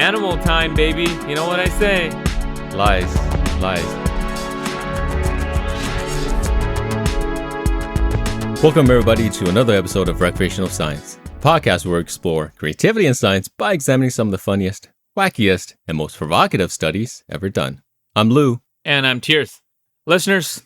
Animal time, baby. You know what I say? Lies. Welcome, everybody, to another episode of Recreational Science, a podcast where we explore creativity and science by examining some of the funniest, wackiest, and most provocative studies ever done. I'm Lou. And I'm Tirth. Listeners,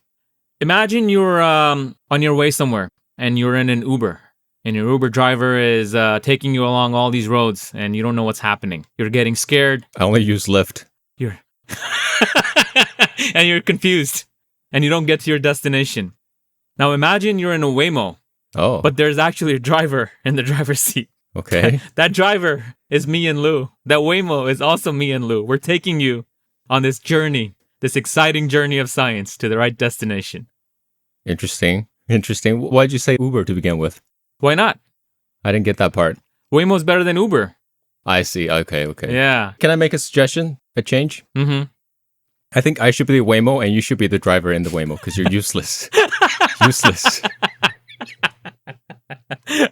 imagine you're on your way somewhere, and you're in an Uber. And your Uber driver is taking you along all these roads, and you don't know what's happening. You're getting scared. I only use Lyft. And you're confused. And you don't get to your destination. Now imagine you're in a Waymo. Oh. But there's actually a driver in the driver's seat. Okay. That driver is me and Lou. That Waymo is also me and Lou. We're taking you on this journey, this exciting journey of science to the right destination. Interesting. Why'd you say Uber to begin with? Why not? I didn't get that part. Waymo's better than Uber. I see. Okay. Yeah. Can I make a suggestion? A change? Mm-hmm. I think I should be the Waymo and you should be the driver in the Waymo because you're useless. Useless.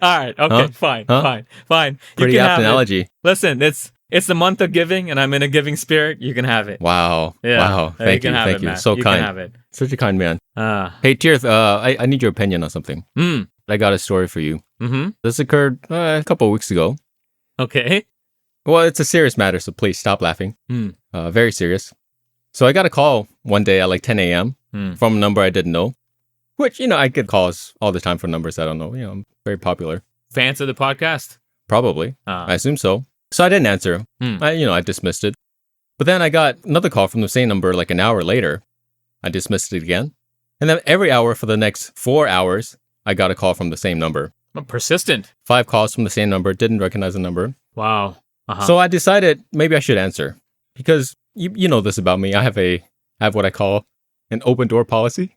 All right. Okay. Fine. Pretty apt analogy. Listen, it's the month of giving, and I'm in a giving spirit. You can have it. Wow. Yeah. Wow. Thank you. Man. So you kind. Can have it. Such a kind man. Hey, Tirth, I need your opinion on something. I got a story for you. Mm-hmm. This occurred a couple of weeks ago. Okay. Well, it's a serious matter, so please stop laughing. Very serious. So I got a call one day at like 10 a.m. From a number I didn't know. Which, I get calls all the time from numbers I don't know. I'm very popular. Fans of the podcast? Probably. I assume so. So I didn't answer. I dismissed it. But then I got another call from the same number like an hour later. I dismissed it again. And then every hour for the next 4 hours, I got a call from the same number. Persistent. 5 calls from the same number, didn't recognize the number. Wow. So I decided maybe I should answer. Because you know this about me. I have what I call an open door policy.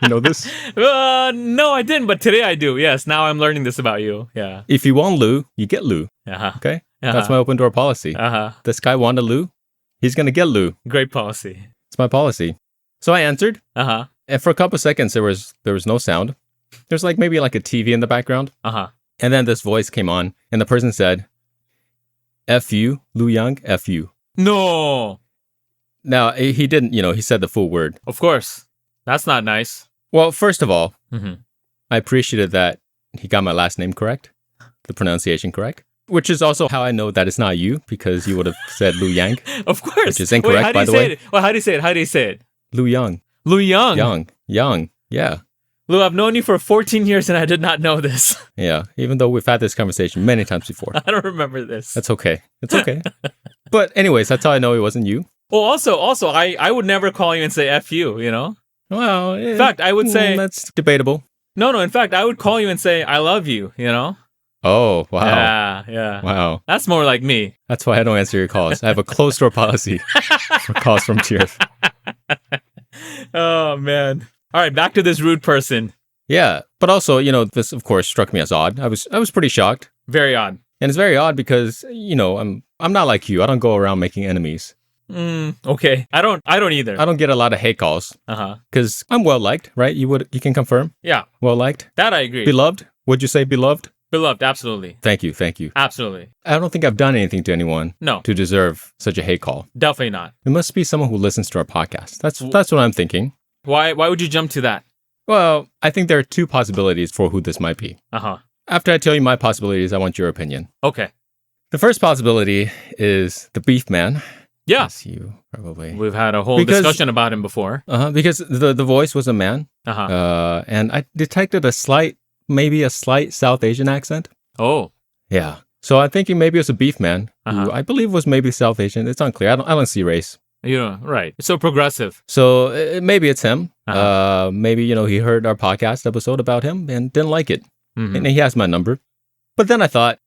You know this? No, I didn't, but today I do. Yes, now I'm learning this about you. Yeah. If you want Lou, you get Lou. Okay? That's my open door policy. This guy wanted Lou, he's going to get Lou. Great policy. It's my policy. So I answered. And for a couple seconds, there was no sound. There's maybe a TV in the background. And then this voice came on, and the person said, F you, Lou Young, F you. No. Now, he didn't, he said the full word. Of course. That's not nice. Well, first of all, I appreciated that he got my last name correct, the pronunciation correct, which is also how I know that it's not you, because you would have said Lou Yang. Of course. Which is incorrect, by the way. Well, how do you say it? Lou Young. Lou Young. Young. Yeah. Lou, I've known you for 14 years and I did not know this. Yeah, even though we've had this conversation many times before. I don't remember this. That's okay. It's okay. But anyways, that's how I know it wasn't you. Well, also, I would never call you and say F you, Well, in fact, I would say... That's debatable. No, in fact, I would call you and say, I love you, Oh, wow. Yeah. Wow. That's more like me. That's why I don't answer your calls. I have a closed door policy for calls from Tirth. Oh, man. All right, back to this rude person. Yeah, but also, this, of course, struck me as odd. I was pretty shocked. Very odd. And it's very odd because, I'm not like you. I don't go around making enemies. Okay. I don't either. I don't get a lot of hate calls. Because I'm well-liked, right? You can confirm? Yeah. Well-liked? That I agree. Beloved? Would you say beloved? Beloved, absolutely. Thank you. Absolutely. I don't think I've done anything to anyone to deserve such a hate call. Definitely not. It must be someone who listens to our podcast. That's what I'm thinking. Why would you jump to that? Well, I think there are 2 possibilities for who this might be. After I tell you my possibilities, I want your opinion. Okay. The first possibility is the Beef Man. Yeah. That's you, probably. We've had a whole discussion about him before. Because the voice was a man. And I detected maybe a slight South Asian accent. Oh. Yeah. So I'm thinking maybe it was a Beef Man, who I believe was maybe South Asian. It's unclear. I don't see race. Right. It's so progressive. So maybe it's him. Maybe, he heard our podcast episode about him and didn't like it. And he has my number. But then I thought,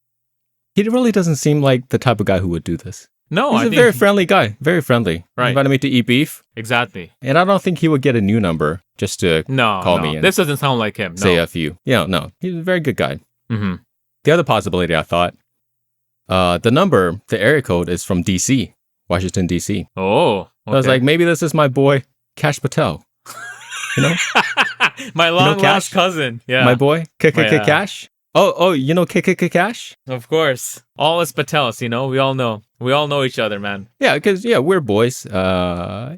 he really doesn't seem like the type of guy who would do this. No, He's a very friendly guy. Very friendly. Right. He invited me to eat beef. Exactly. And I don't think he would get a new number just to call me and this doesn't sound like him. say F you. Yeah, no. He's a very good guy. The other possibility I thought, the number, the area code is from D.C., Washington, D.C. Oh, okay. I was like, maybe this is my boy, Kash Patel. My long lost cousin. Yeah. My boy, Kash. Oh, you know KKK Cash? Of course. All us Patels, we all know. We all know each other, man. Yeah, because, we're boys.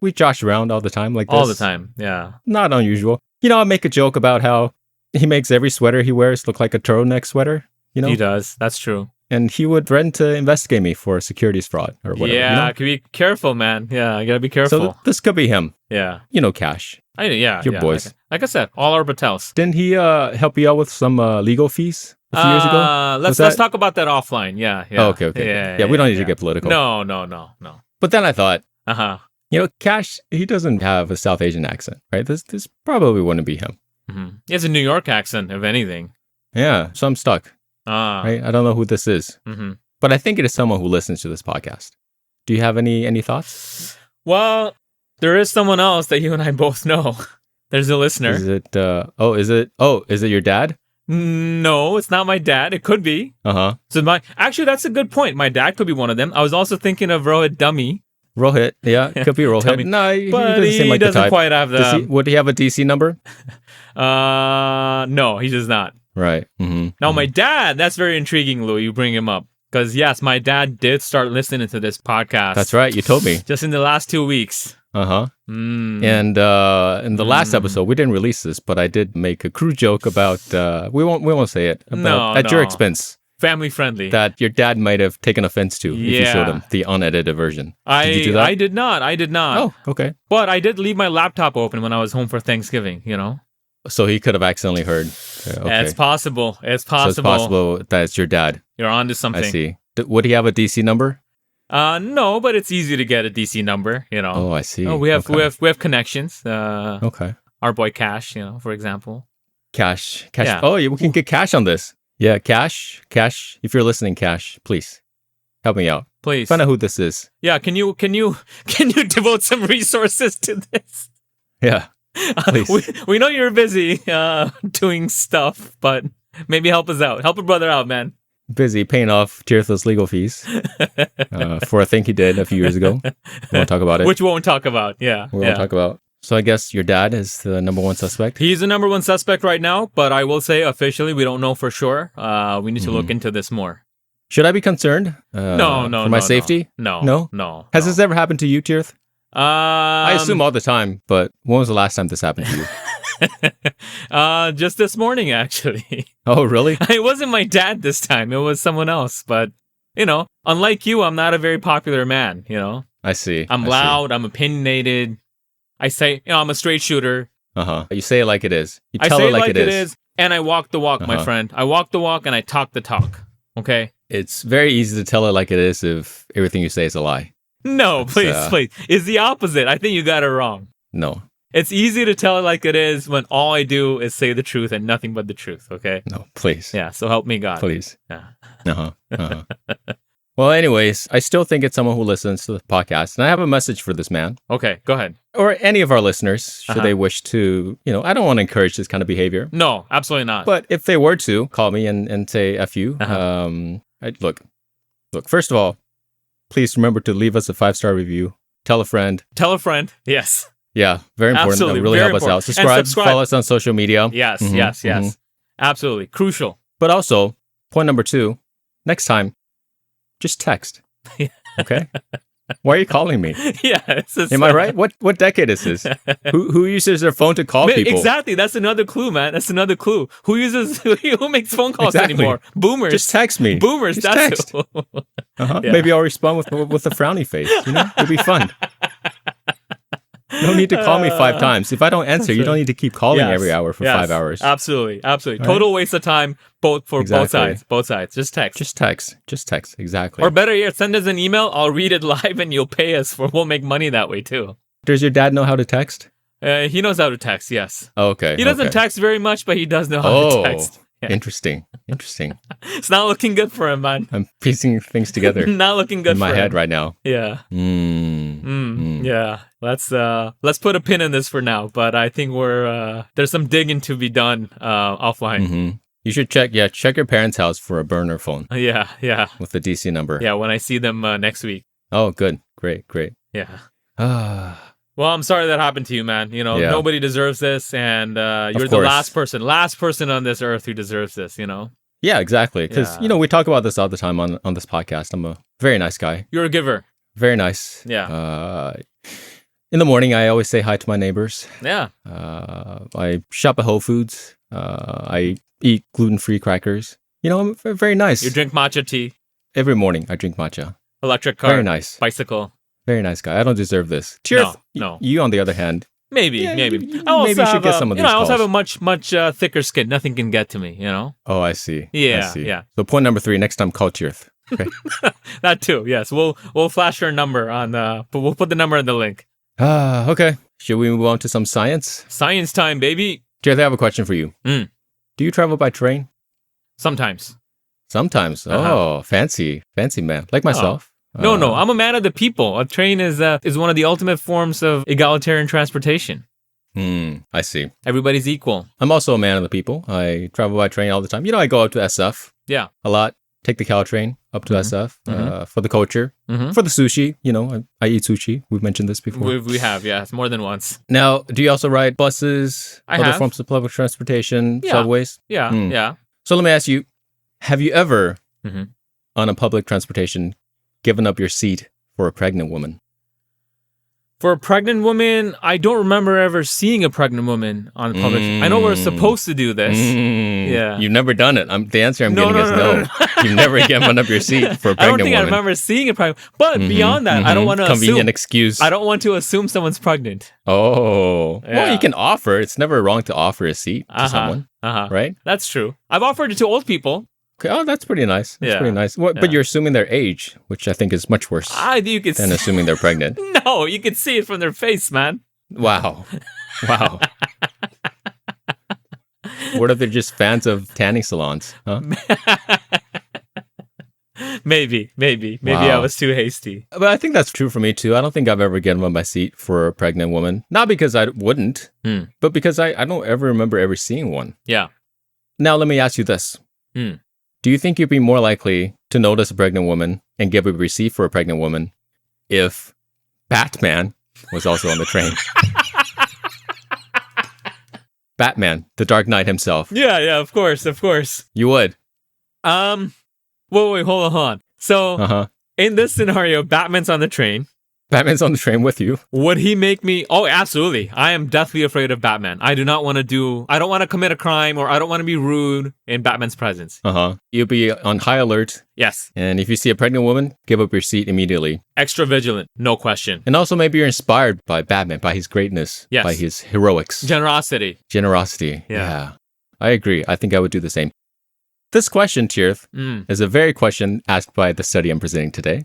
We josh around all the time like this. All the time, yeah. Not unusual. I make a joke about how he makes every sweater he wears look like a turtleneck sweater, He does. That's true. And he would threaten to investigate me for securities fraud or whatever. Yeah, be careful, man. Yeah, you gotta be careful. So this could be him. Yeah. Cash. Your boys. Like I said, all our Patels. Didn't he help you out with some legal fees a few years ago? Let's talk about that offline. Yeah. Oh, okay. Yeah, we don't need to get political. No. But then I thought, Uh-huh. Cash, he doesn't have a South Asian accent, right? This probably wouldn't be him. Mm-hmm. He has a New York accent, if anything. Yeah, so I'm stuck. Right? I don't know who this is. Mm-hmm. But I think it is someone who listens to this podcast. Do you have any thoughts? Well, there is someone else that you and I both know. There's a listener. Is it your dad? No, it's not my dad. It could be. So actually, that's a good point. My dad could be one of them. I was also thinking of Rohit Dummy. Rohit, yeah, it could be Rohit. No, he but doesn't seem like doesn't the type. Quite have the. Would he have a DC number? No, he does not. Right. Mm-hmm. Now, my dad, that's very intriguing, Lou. You bring him up. Because, yes, my dad did start listening to this podcast. That's right. You told me. Just in the last 2 weeks. And in the last episode, we didn't release this, but I did make a crude joke about, we won't say it, at your expense. Family friendly. That your dad might have taken offense to if you showed him the unedited version. Did you do that? I did not. Oh, okay. But I did leave my laptop open when I was home for Thanksgiving, So he could have accidentally heard. Okay. It's possible. So it's possible that it's your dad. You're onto something. I see. Would he have a DC number? No, but it's easy to get a DC number, Oh, I see. We have connections. Okay. Our boy Cash, for example. Cash. Yeah. Oh, we can get Cash on this. Yeah, Cash. If you're listening, Cash, please help me out. Please find out who this is. Yeah, can you devote some resources to this? Yeah. Please. We know you're busy doing stuff, but maybe help us out. Help a brother out, man. Busy paying off Tirth's legal fees for a thing he did a few years ago. We won't talk about it. Which we won't talk about. Yeah. We won't talk about. So I guess your dad is the number one suspect? He's the number one suspect right now, but I will say officially we don't know for sure. We need to look into this more. Should I be concerned? No. For my safety? No. Has this ever happened to you, Tirth? I assume all the time, but when was the last time this happened to you? Just this morning, actually. Oh, really? It wasn't my dad this time. It was someone else. But, unlike you, I'm not a very popular man, I see. I'm loud. I'm opinionated. I say, I'm a straight shooter. You say it like it is. You tell it it like it is. And I walk the walk, my friend. I walk the walk and I talk the talk. Okay? It's very easy to tell it like it is if everything you say is a lie. No, please. It's the opposite. I think you got it wrong. No. It's easy to tell it like it is when all I do is say the truth and nothing but the truth, okay? No, please. Yeah, so help me God. Please. Yeah. Well, anyways, I still think it's someone who listens to the podcast. And I have a message for this man. Okay, go ahead. Or any of our listeners, should they wish to, I don't want to encourage this kind of behavior. No, absolutely not. But if they were to call me and say F you, look, first of all, please remember to leave us a 5-star review. Tell a friend. Yes. Yeah, very important. Absolutely. That really help us out. Subscribe. Follow us on social media. Yes, yes. Absolutely. Crucial. But also, point number 2, next time, just text. Okay? Why are you calling me? Yeah. Am I right? What decade is this? Who uses their phone to call people? Exactly. That's another clue, man. That's another clue. Who makes phone calls anymore? Boomers. Just text me. Boomers. Just text. Yeah. Maybe I'll respond with a frowny face. It'll be fun. No need to call me 5 times. If I don't answer, you don't need to keep calling every hour for 5 hours. Absolutely. Right? Total waste of time both sides. Both sides. Just text. Just text. Exactly. Or better yet, send us an email. I'll read it live and you'll pay us we'll make money that way too. Does your dad know how to text? He knows how to text, yes. Oh, okay. He doesn't text very much, but he does know how to text. Yeah. Interesting. It's not looking good for him, man. I'm piecing things together. Not looking good in my head right now. Yeah. Yeah. Let's put a pin in this for now. But I think there's some digging to be done offline. Mm-hmm. You should check your parents' house for a burner phone. Yeah. With the DC number. Yeah, when I see them next week. Oh, good. Great. Yeah. Well, I'm sorry that happened to you, man. Nobody deserves this, and you're the last person on this earth who deserves this, Yeah, exactly. Because, Yeah. we talk about this all the time on this podcast. I'm a very nice guy. You're a giver. Very nice. Yeah. In the morning, I always say hi to my neighbors. Yeah. I shop at Whole Foods. I eat gluten-free crackers. I'm very nice. You drink matcha tea. Every morning, I drink matcha. Electric car. Very nice. Bicycle. Very nice guy. I don't deserve this. Tirth, No. You, on the other hand. Maybe. Maybe you should get some of these I also have a calls. much thicker skin. Nothing can get to me, Oh, I see. Yeah, I see. yeah. So point number 3, next time call Tirth. Okay. That too, yes. We'll flash her number on but we'll put the number in the link. Okay. Should we move on to some science? Science time, baby. Tirth, I have a question for you. Mm. Do you travel by train? Sometimes. Sometimes. Uh-huh. Oh, fancy man. Like myself. No, I'm a man of the people. A train is one of the ultimate forms of egalitarian transportation. I see. Everybody's equal. I'm also a man of the people. I travel by train all the time. I go up to SF Yeah. a lot. Take the Caltrain up to SF for the culture, Mhm. for the sushi. I eat sushi. We've mentioned this before. We have, yes, more than once. Now, do you also ride buses, I other have. forms of public transportation, Yeah. subways? Yeah, yeah. So let me ask you, have you ever, Mhm. on a public transportation, given up your seat for a pregnant woman? For a pregnant woman, I don't remember ever seeing a pregnant woman on public. I know we're supposed to do this. Yeah. You've never done it. The answer I'm getting is no. You've never given up your seat for a pregnant woman. I don't think I remember seeing a pregnant. But beyond that, I don't want to Convenient assume. excuse. I don't want to assume someone's pregnant. Oh. Well, Yeah. you can offer. It's never wrong to offer a seat to someone, right? That's true. I've offered it to old people. Okay. Oh, that's pretty nice. That's Yeah. pretty nice. But you're assuming their age, which I think is much worse You could than see. assuming they're pregnant. No, you could see it from their face, man. Wow. Wow. What if they're just fans of tanning salons? Huh? Maybe I Wow. was too hasty. But I think that's true for me too. I don't think I've ever given up my seat for a pregnant woman. Not because I wouldn't, but because I don't ever remember ever seeing one. Yeah. Now, let me ask you this. Mm. Do you think you'd be more likely to notice a pregnant woman and give a receipt for a pregnant woman if Batman was also on the train? Batman, the Dark Knight himself. Yeah, of course. You would. Wait, hold on. So, in this scenario, Batman's on the train. Batman's on the train with you. Would he make me? Oh, absolutely. I am deathly afraid of Batman. I don't want to commit a crime, or I don't want to be rude in Batman's presence. You'll be on high alert. Yes. And if you see a pregnant woman, give up your seat immediately. Extra vigilant. No question. And also maybe you're inspired by Batman, by his greatness, Yes. by his heroics. Generosity. Generosity. Yeah. I agree. I think I would do the same. This question, Tirth, is a very question asked by the study I'm presenting today.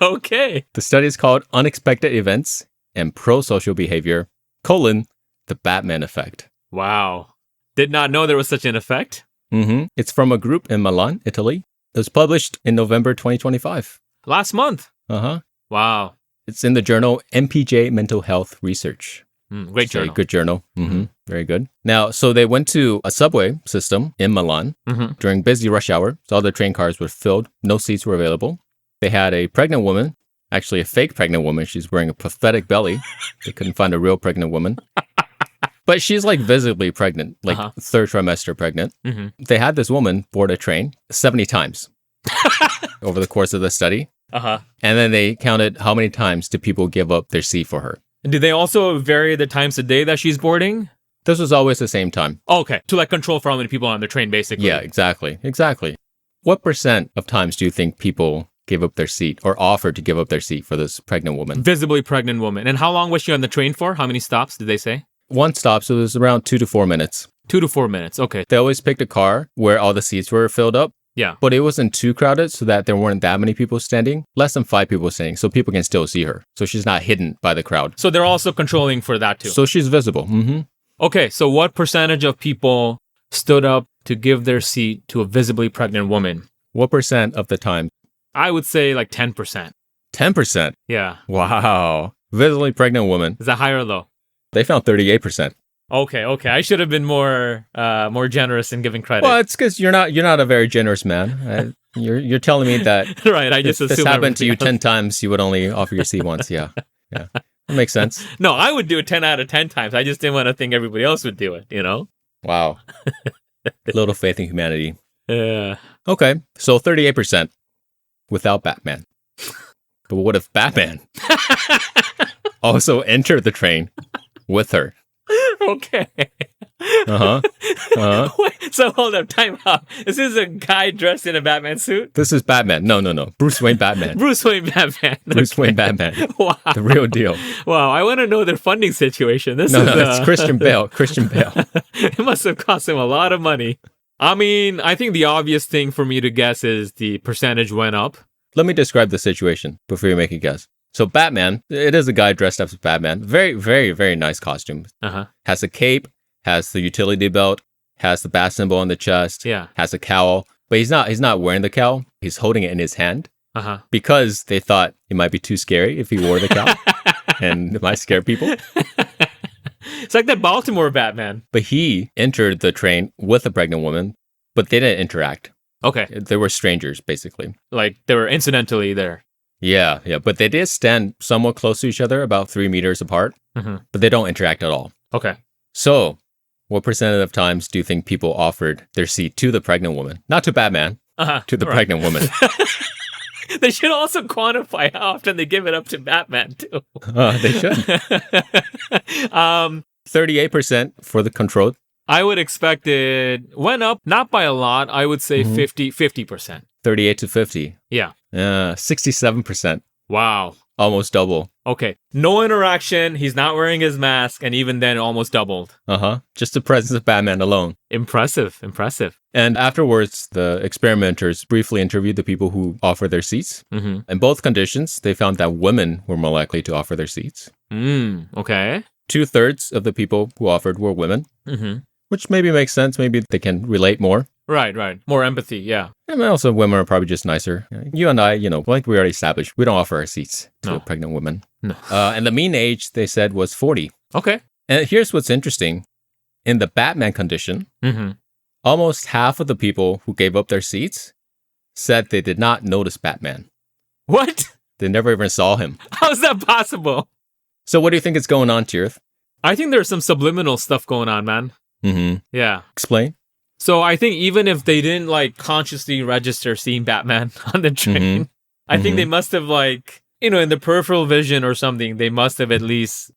Okay. The study is called Unexpected Events and Pro-Social Behavior, the Batman Effect. Wow. Did not know there was such an effect. It's from a group in Milan, Italy. It was published in November 2025. Last month. Wow. It's in the journal MPJ Mental Health Research. Great It's a journal. good journal. Very good. Now, so they went to a subway system in Milan during busy rush hour. So all the train cars were filled. No seats were available. They had a pregnant woman, actually a fake pregnant woman. She's wearing a pathetic belly. They couldn't find a real pregnant woman. But she's like visibly pregnant, like third trimester pregnant. They had this woman board a train 70 times over the course of the study. And then they counted how many times do people give up their seat for her. Do they also vary the times a day that she's boarding? This was always the same time. Oh, okay. To control for how many people are on the train, basically. Yeah, exactly. What % of times do you think people gave up their seat or offered to give up their seat for this pregnant woman? Visibly pregnant woman. And how long was she on the train for? How many stops did they say? One stop, so it was around 2 to 4 minutes. 2 to 4 minutes. Okay. They always picked a car where all the seats were filled up. Yeah. But it wasn't too crowded so that there weren't that many people standing. Less than 5 people standing, so people can still see her. So she's not hidden by the crowd. So they're also controlling for that too. So she's visible. Okay, so what percentage of people stood up to give their seat to a visibly pregnant woman? What % of the time? I would say 10%. 10%? Yeah. Wow. Visibly pregnant woman. Is that high or low? They found 38%. Okay. I should have been more generous in giving credit. Well, it's because you're not a very generous man. You're telling me that right, I just if this assumed happened to you everything 10 times, you would only offer your seat once. Yeah. That makes sense. else. No, I would do it 10 out of 10 times. I just didn't want to think everybody else would do it, Wow. Little faith in humanity. Yeah. Okay, so 38% without Batman. But what if Batman also entered the train with her? Okay. Uh-huh. Uh-huh. Wait, so hold up, time out. This is a guy dressed in a Batman suit? This is Batman. No. Bruce Wayne Batman. Bruce Wayne Batman. Bruce Wayne Batman. Wow. The real deal. Wow, I want to know their funding situation. No, it's Christian Bale. Christian Bale. It must have cost him a lot of money. I mean, I think the obvious thing for me to guess is the percentage went up. Let me describe the situation before you make a guess. So Batman, it is a guy dressed up as Batman. Very, very, very nice costume. Uh-huh. Has a cape, has the utility belt, has the bat symbol on the chest, Yeah. has a cowl. But he's not wearing the cowl. He's holding it in his hand Uh-huh. because they thought it might be too scary if he wore the cowl and it might scare people. It's like that Baltimore Batman. But he entered the train with a pregnant woman, but they didn't interact. Okay. They were strangers, basically. Like they were incidentally there. Yeah. But they did stand somewhat close to each other, about 3 meters apart, but they don't interact at all. Okay. So, what percentage of times do you think people offered their seat to the pregnant woman? Not to Batman, to the pregnant woman. They should also quantify how often they give it up to Batman, too. They should. 38% for the control. I would expect it went up, not by a lot. I would say 50%. 38 to 50. Yeah. 67%. Wow. Almost double. Okay. No interaction. He's not wearing his mask. And even then, almost doubled. Just the presence of Batman alone. Impressive. And afterwards, the experimenters briefly interviewed the people who offered their seats. In both conditions, they found that women were more likely to offer their seats. Okay. 2/3 of the people who offered were women, which maybe makes sense. Maybe they can relate more. Right. More empathy, yeah. And also, women are probably just nicer. You and I, like we already established, we don't offer our seats to a pregnant woman. No. And the mean age, they said, was 40. Okay. And here's what's interesting. In the Batman condition, almost half of the people who gave up their seats said they did not notice Batman. What? They never even saw him. How's that possible? So what do you think is going on, Tirth? I think there's some subliminal stuff going on, man. Yeah. Explain. So I think even if they didn't like consciously register seeing Batman on the train, I think they must have in the peripheral vision or something, they must have at least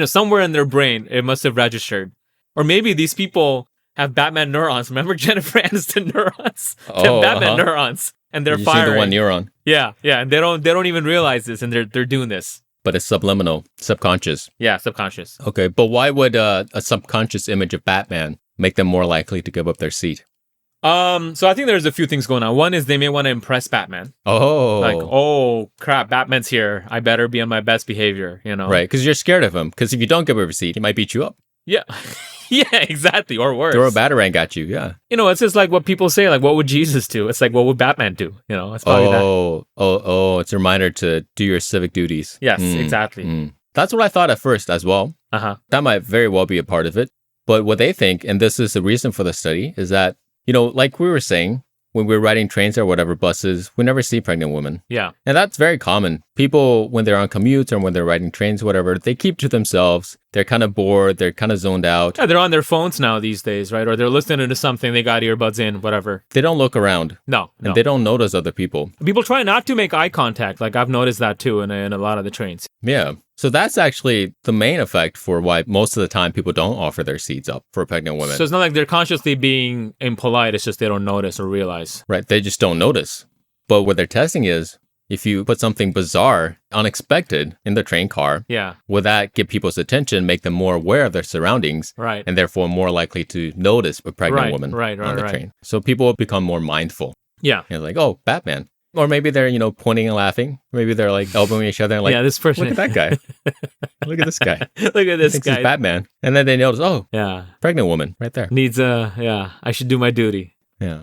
somewhere in their brain, it must have registered. Or maybe these people have Batman neurons. Remember Jennifer Aniston neurons? They have Batman neurons, and they're firing. The one neuron. Yeah, and they don't even realize this, and they're doing this. But it's subliminal, subconscious. Yeah, subconscious. Okay, but why would a subconscious image of Batman make them more likely to give up their seat? So I think there's a few things going on. One is they may want to impress Batman. Oh. Like, oh, crap, Batman's here. I better be on my best behavior, Right, because you're scared of him. Because if you don't give up your seat, he might beat you up. Yeah. Yeah, exactly. Or worse. Throw a batarang at you, yeah. It's just like what people say, like, what would Jesus do? It's like, what would Batman do? It's probably that. It's a reminder to do your civic duties. Yes, exactly. That's what I thought at first as well. That might very well be a part of it. But what they think, and this is the reason for the study, is that, like we were saying, when we're riding trains or whatever, buses, we never see pregnant women. Yeah. And that's very common. People, when they're on commutes or when they're riding trains, whatever, they keep to themselves. They're kind of bored. They're kind of zoned out. Yeah, they're on their phones now these days, right? Or they're listening to something. They got earbuds in, whatever. They don't look around. No. And they don't notice other people. People try not to make eye contact. Like, I've noticed that too in a lot of the trains. Yeah. So that's actually the main effect for why most of the time people don't offer their seats up for pregnant women. So it's not like they're consciously being impolite. It's just they don't notice or realize. Right. They just don't notice. But what they're testing is, if you put something bizarre, unexpected in the train car, will that get people's attention, make them more aware of their surroundings, right, and therefore more likely to notice a pregnant woman on the train. So people will become more mindful. Yeah. Like, oh, Batman. Or maybe they're, pointing and laughing. Maybe they're like elbowing each other and like, yeah, this person. Look at that guy. Look at this guy. Look at this guy. He's Batman. And then they notice, oh, yeah, pregnant woman right there. Needs I should do my duty. Yeah.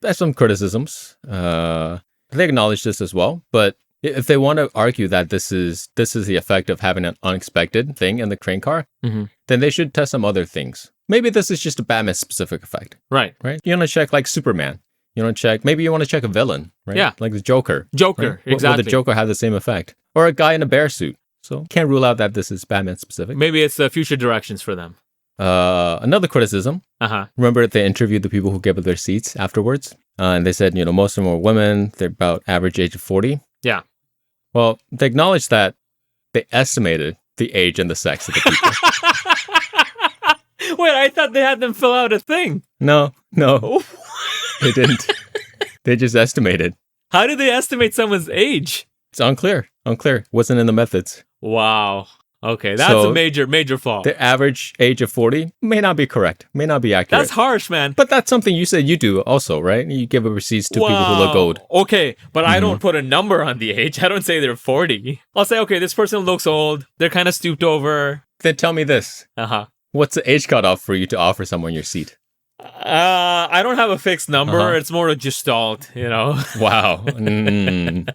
There's some criticisms. They acknowledge this as well. But if they want to argue that this is the effect of having an unexpected thing in the train car, then they should test some other things. Maybe this is just a Batman specific effect. Right. You want to check like Superman. You want to check, maybe you want to check a villain, right? Yeah. Like the Joker. Joker, right? exactly. Will the Joker have the same effect? Or a guy in a bear suit. So can't rule out that this is Batman specific. Maybe it's future directions for them. Another criticism. Uh-huh. Remember they interviewed the people who gave up their seats afterwards? And they said, most of them were women. They're about average age of 40. Yeah. Well, they acknowledged that they estimated the age and the sex of the people. Wait, I thought they had them fill out a thing. No, they didn't. They just estimated. How did they estimate someone's age? It's unclear. Wasn't in the methods. Wow. Okay, that's a major flaw. The average age of 40 may not be correct, may not be accurate. That's harsh, man. But that's something you said you do also, right? You give receipts to people who look old. Okay, but I don't put a number on the age. I don't say they're 40. I'll say, okay, this person looks old. They're kind of stooped over. Then tell me this. Uh-huh. What's the age cutoff for you to offer someone your seat? I don't have a fixed number. It's more a gestalt, Wow.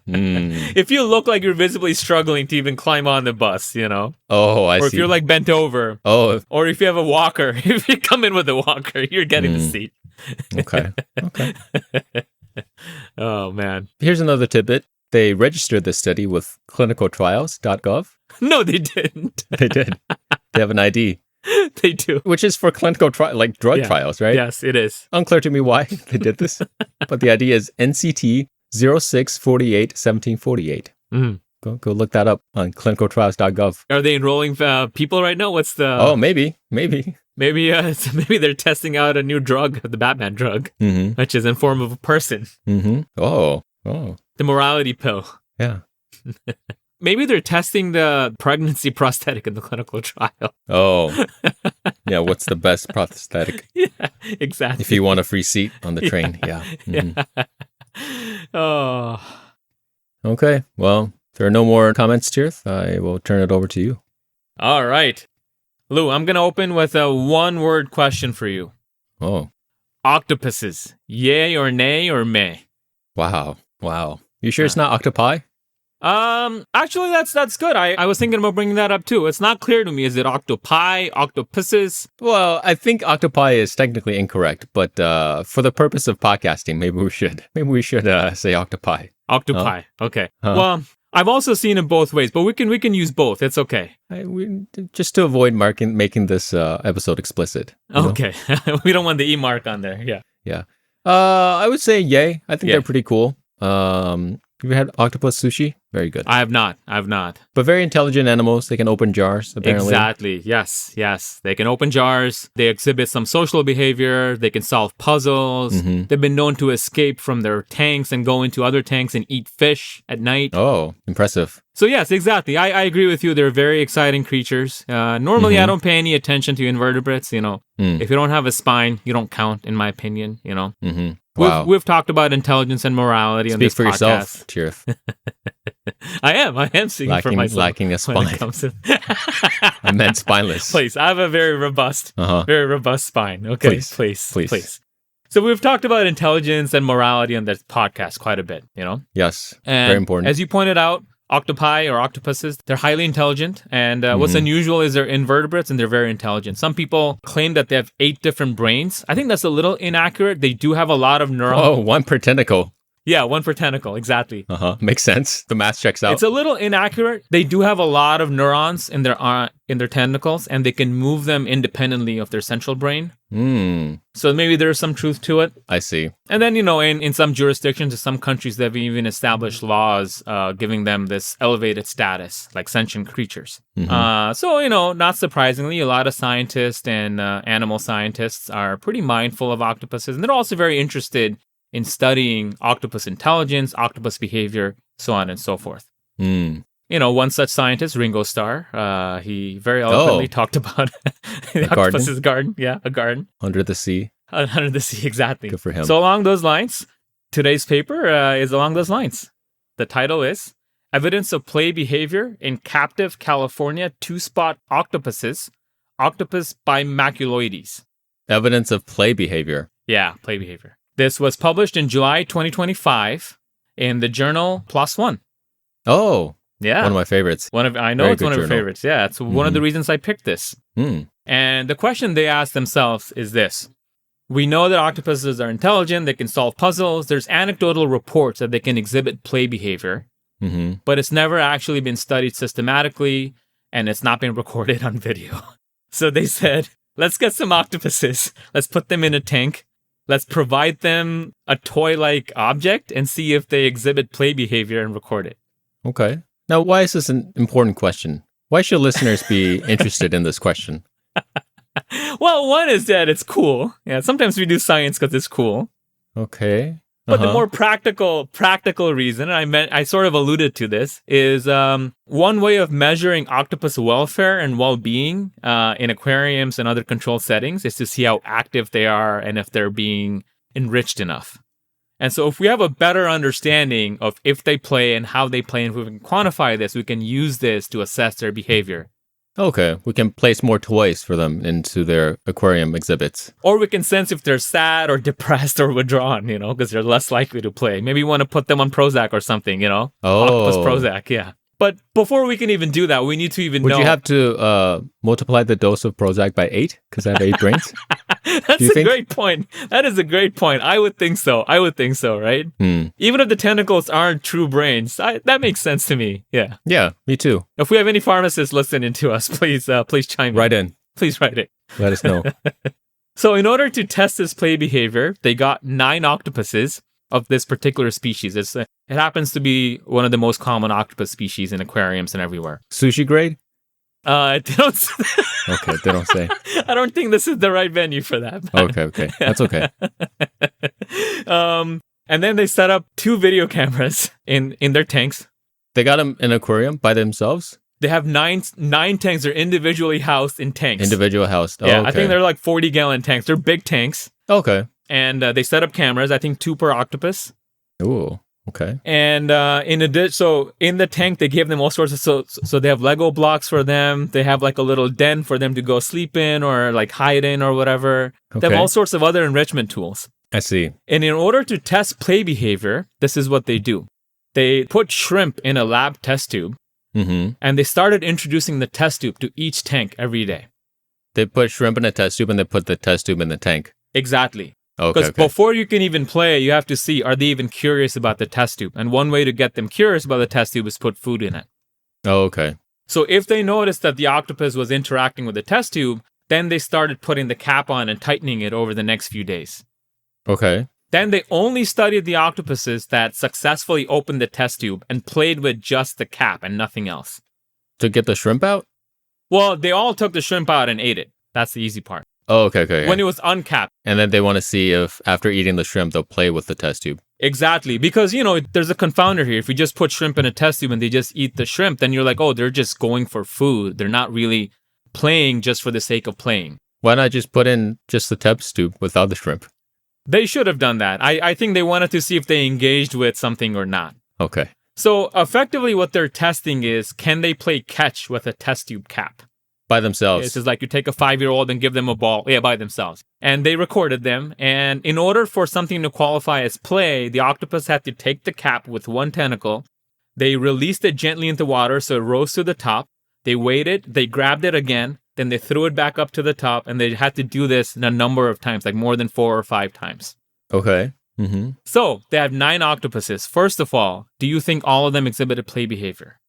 If you look like you're visibly struggling to even climb on the bus, Oh, I see. Or if you're like bent over. Oh. Or if you have a walker. If you come in with a walker, you're getting the seat. Okay. Oh, man. Here's another tidbit. They registered this study with clinicaltrials.gov. No, they didn't. They did. They have an ID. They do. Which is for clinical drug trials, right? Yes, it is. Unclear to me why they did this. But the idea is NCT 06481748. Go look that up on clinicaltrials.gov. Are they enrolling people right now? What's the... Oh, maybe. Maybe they're testing out a new drug, the Batman drug, which is in form of a person. Oh. The morality pill. Yeah. Maybe they're testing the pregnancy prosthetic in the clinical trial. Oh. Yeah, what's the best prosthetic? Yeah, exactly. If you want a free seat on the train. Yeah. Oh. Okay. Well, if there are no more comments, Tirth, I will turn it over to you. All right. Lou, I'm going to open with a one-word question for you. Oh. Octopuses. Yay or nay or meh? Wow. You sure it's not octopi? Actually, that's good. I was thinking about bringing that up too. It's not clear to me. Is it octopi, octopuses? Well, I think octopi is technically incorrect, but for the purpose of podcasting, maybe we should say octopi. Octopi. Okay. Well, I've also seen it both ways, but we can use both. It's okay. Just to avoid making this episode explicit. Okay. We don't want the E mark on there. Yeah. Yeah. I would say yay. I think they're pretty cool. Have you had octopus sushi? Very good. I have not. But very intelligent animals. They can open jars, apparently. Exactly. Yes. They can open jars. They exhibit some social behavior. They can solve puzzles. They've been known to escape from their tanks and go into other tanks and eat fish at night. Oh, impressive. So yes, exactly. I agree with you. They're very exciting creatures. Normally, I don't pay any attention to invertebrates. If you don't have a spine, you don't count, in my opinion. Wow. We've talked about intelligence and morality on this podcast. Speak for yourself, Tirth. I am speaking for myself. Lacking a spine. I meant spineless. Please, I have a very robust spine. Okay, please. So we've talked about intelligence and morality on this podcast quite a bit, Yes, and very important. As you pointed out, octopi or octopuses, they're highly intelligent. And what's unusual is they're invertebrates and they're very intelligent. Some people claim that they have 8 different brains. I think that's a little inaccurate. They do have a lot of neurons. Oh, one per tentacle. Yeah, one per tentacle, exactly. Makes sense. The math checks out. It's a little inaccurate. They do have a lot of neurons in their tentacles, and they can move them independently of their central brain. So maybe there's some truth to it. I see. And then, in some jurisdictions, in some countries, they've even established laws giving them this elevated status, like sentient creatures. So, not surprisingly, a lot of scientists and animal scientists are pretty mindful of octopuses, and they're also very interested in studying octopus intelligence, octopus behavior, so on and so forth. One such scientist, Ringo Starr, he very eloquently talked about the octopus's garden. Yeah, a garden. Under the sea. Under the sea, exactly. Good for him. So along those lines, today's paper is along those lines. The title is Evidence of Play Behavior in Captive California Two-Spot Octopuses, Octopus bimaculoides. Evidence of play behavior. Yeah, play behavior. This was published in July 2025 in the journal PLOS ONE. Oh, yeah. One of my favorites. I know it's one of your favorites. Yeah, it's one of the reasons I picked this. And the question they asked themselves is this. We know that octopuses are intelligent, they can solve puzzles. There's anecdotal reports that they can exhibit play behavior, but it's never actually been studied systematically, and it's not been recorded on video. So they said, let's get some octopuses. Let's put them in a tank. Let's provide them a toy-like object and see if they exhibit play behavior and record it. Okay. Now, why is this an important question? Why should listeners be interested in this question? Well, one is that it's cool. Yeah, sometimes we do science because it's cool. Okay. But the more practical reason, and I sort of alluded to this, is one way of measuring octopus welfare and well-being in aquariums and other controlled settings is to see how active they are and if they're being enriched enough. And so if we have a better understanding of if they play and how they play, and if we can quantify this, we can use this to assess their behavior. Okay, we can place more toys for them into their aquarium exhibits. Or we can sense if they're sad or depressed or withdrawn, because they're less likely to play. Maybe we want to put them on Prozac or something, Octopus Prozac, yeah. But before we can even do that, we need to know... Would you have to multiply the dose of Prozac by 8? Because I have 8 brains? That's a great point. That is a great point. I would think so, right? Even if the tentacles aren't true brains, that makes sense to me. Yeah. Yeah, me too. If we have any pharmacists listening to us, please chime in. Write in. Please write it. Let us know. So in order to test this play behavior, they got 9 octopuses of this particular species. It happens to be one of the most common octopus species in aquariums and everywhere. Sushi grade? They don't. Okay, they don't say. I don't think this is the right venue for that. Okay. That's okay. And then they set up 2 video cameras in their tanks. They got them in an aquarium by themselves? They have nine tanks. They're individually housed in tanks. Individual housed. Yeah, okay. I think they're like 40-gallon tanks. They're big tanks. Okay. And they set up cameras, I think 2 per octopus. Ooh, okay. And in addition, so in the tank, they give them all sorts of, so they have Lego blocks for them. They have like a little den for them to go sleep in or like hide in or whatever. Okay. They have all sorts of other enrichment tools. I see. And in order to test play behavior, this is what they do. They put shrimp in a lab test tube, and they started introducing the test tube to each tank every day. They put shrimp in a test tube and they put the test tube in the tank. Exactly. Okay. Because before you can even play, you have to see, are they even curious about the test tube? And one way to get them curious about the test tube is put food in it. Oh, okay. So if they noticed that the octopus was interacting with the test tube, then they started putting the cap on and tightening it over the next few days. Okay. Then they only studied the octopuses that successfully opened the test tube and played with just the cap and nothing else. To get the shrimp out? Well, they all took the shrimp out and ate it. That's the easy part. Oh, okay. When it was uncapped. And then they want to see if after eating the shrimp, they'll play with the test tube. Exactly. Because, there's a confounder here. If you just put shrimp in a test tube and they just eat the shrimp, then you're like, oh, they're just going for food. They're not really playing just for the sake of playing. Why not just put in just the test tube without the shrimp? They should have done that. I think they wanted to see if they engaged with something or not. Okay. So effectively what they're testing is, can they play catch with a test tube cap? By themselves. This is like you take a 5-year-old and give them a ball. Yeah, by themselves. And they recorded them. And in order for something to qualify as play, the octopus had to take the cap with one tentacle. They released it gently into water so it rose to the top. They waited. They grabbed it again. Then they threw it back up to the top. And they had to do this a number of times, like more than 4 or 5 times. Okay. So they have 9 octopuses. First of all, do you think all of them exhibited play behavior?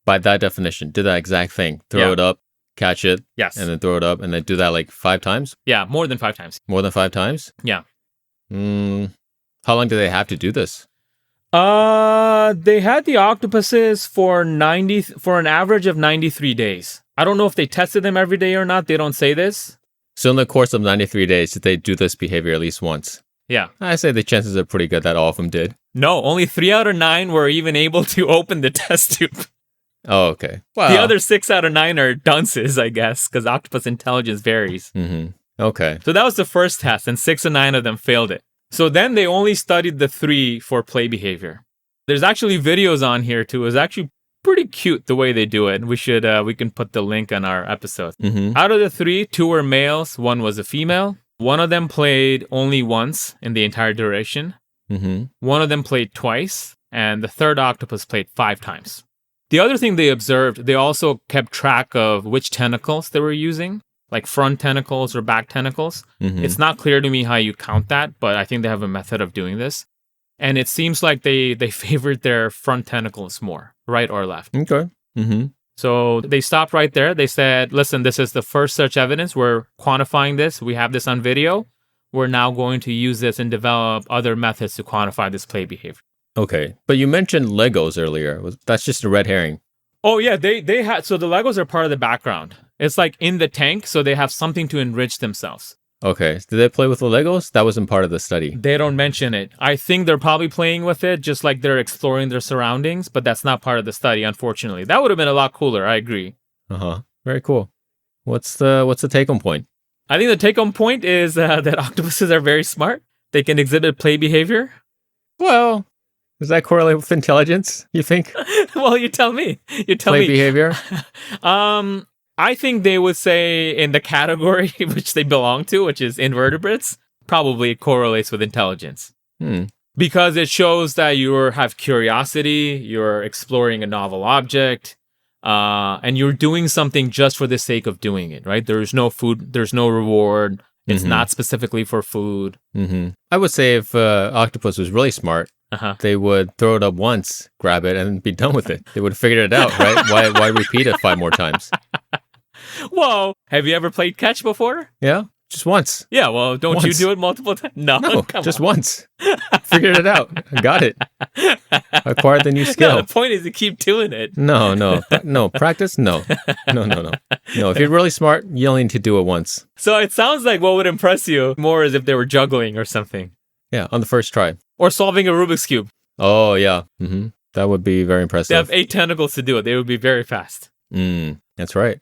By that definition, did that exact thing. Throw it up. Catch it, yes, and then throw it up, and then do that like 5 times? Yeah, more than 5 times. More than 5 times? Yeah. How long do they have to do this? They had the octopuses for an average of 93 days. I don't know if they tested them every day or not. They don't say this. So in the course of 93 days, did they do this behavior at least once? Yeah. I say the chances are pretty good that all of them did. No, only 3 out of 9 were even able to open the test tube. Oh, okay. Wow. The other 6 out of 9 are dunces, I guess, because octopus intelligence varies. Okay. So that was the first test, and 6 of 9 of them failed it. So then they only studied the 3 for play behavior. There's actually videos on here, too. It's actually pretty cute the way they do it. We can put the link on our episode. Out of the 3, 2 were males, 1 was a female. One of them played only once in the entire duration. One of them played twice, and the third octopus played 5 times. The other thing they observed, they also kept track of which tentacles they were using, like front tentacles or back tentacles. It's not clear to me how you count that, but I think they have a method of doing this. And it seems like they favored their front tentacles more, right or left. Okay. So they stopped right there. They said, listen, this is the first such evidence. We're quantifying this. We have this on video. We're now going to use this and develop other methods to quantify this play behavior. Okay. But you mentioned Legos earlier. That's just a red herring. Oh, yeah. They had, so the Legos are part of the background. It's like in the tank, so they have something to enrich themselves. Okay. Did they play with the Legos? That wasn't part of the study. They don't mention it. I think they're probably playing with it, just like they're exploring their surroundings, but that's not part of the study, unfortunately. That would have been a lot cooler. I agree. Very cool. What's the take-home point? I think the take-home point is that octopuses are very smart. They can exhibit play behavior. Well, does that correlate with intelligence, you think? Well, you tell me. Play behavior? I think they would say in the category which they belong to, which is invertebrates, probably it correlates with intelligence. Because it shows that you have curiosity, you're exploring a novel object, and you're doing something just for the sake of doing it, right? There's no food, there's no reward. It's not specifically for food. I would say if octopus was really smart, they would throw it up once, grab it, and be done with it. They would have figured it out, right? Why repeat it 5 more times? Whoa. Have you ever played catch before? Yeah, just once. Yeah, well, don't you do it multiple times? No, just once. Figured it out. I got it. Acquired the new skill. No, the point is to keep doing it. No. Practice? No. No. If you're really smart, you only need to do it once. So it sounds like what would impress you more is if they were juggling or something. Yeah, on the first try. Or solving a Rubik's Cube. Oh, yeah. That would be very impressive. They have 8 tentacles to do it. They would be very fast. That's right.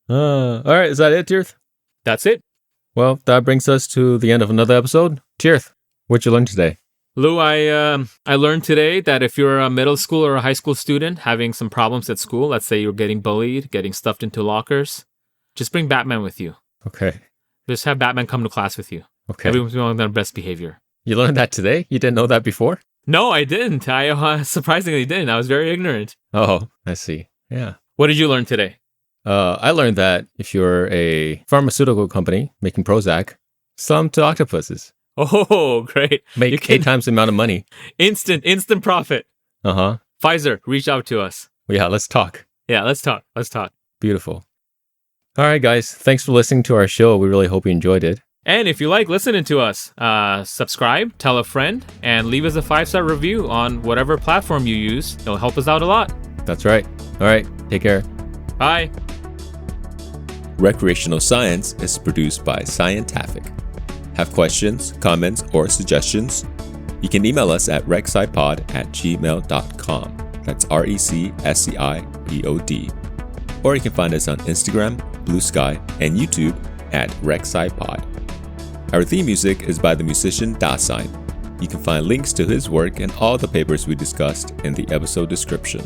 All right, is that it, Tirth? That's it. Well, that brings us to the end of another episode. Tirth, what'd you learn today? Lou, I learned today that if you're a middle school or a high school student having some problems at school, let's say you're getting bullied, getting stuffed into lockers, just bring Batman with you. Okay. Just have Batman come to class with you. Okay. Everyone's on their best behavior. You learned that today? You didn't know that before? No, I didn't. I surprisingly didn't. I was very ignorant. Oh, I see. Yeah. What did you learn today? I learned that if you're a pharmaceutical company making Prozac, sell them to octopuses. Oh, great. Make 8 times the amount of money. Instant profit. Pfizer, reach out to us. Yeah, let's talk. Yeah, let's talk. Beautiful. All right, guys. Thanks for listening to our show. We really hope you enjoyed it. And if you like listening to us, subscribe, tell a friend, and leave us a 5-star review on whatever platform you use. It'll help us out a lot. That's right. All right. Take care. Bye. Recreational Science is produced by Scientific. Have questions, comments, or suggestions? You can email us at recscipod@gmail.com. That's RECSCIPOD. Or you can find us on Instagram, Blue Sky, and YouTube at RecSciPod. Our theme music is by the musician Dasein. You can find links to his work and all the papers we discussed in the episode description.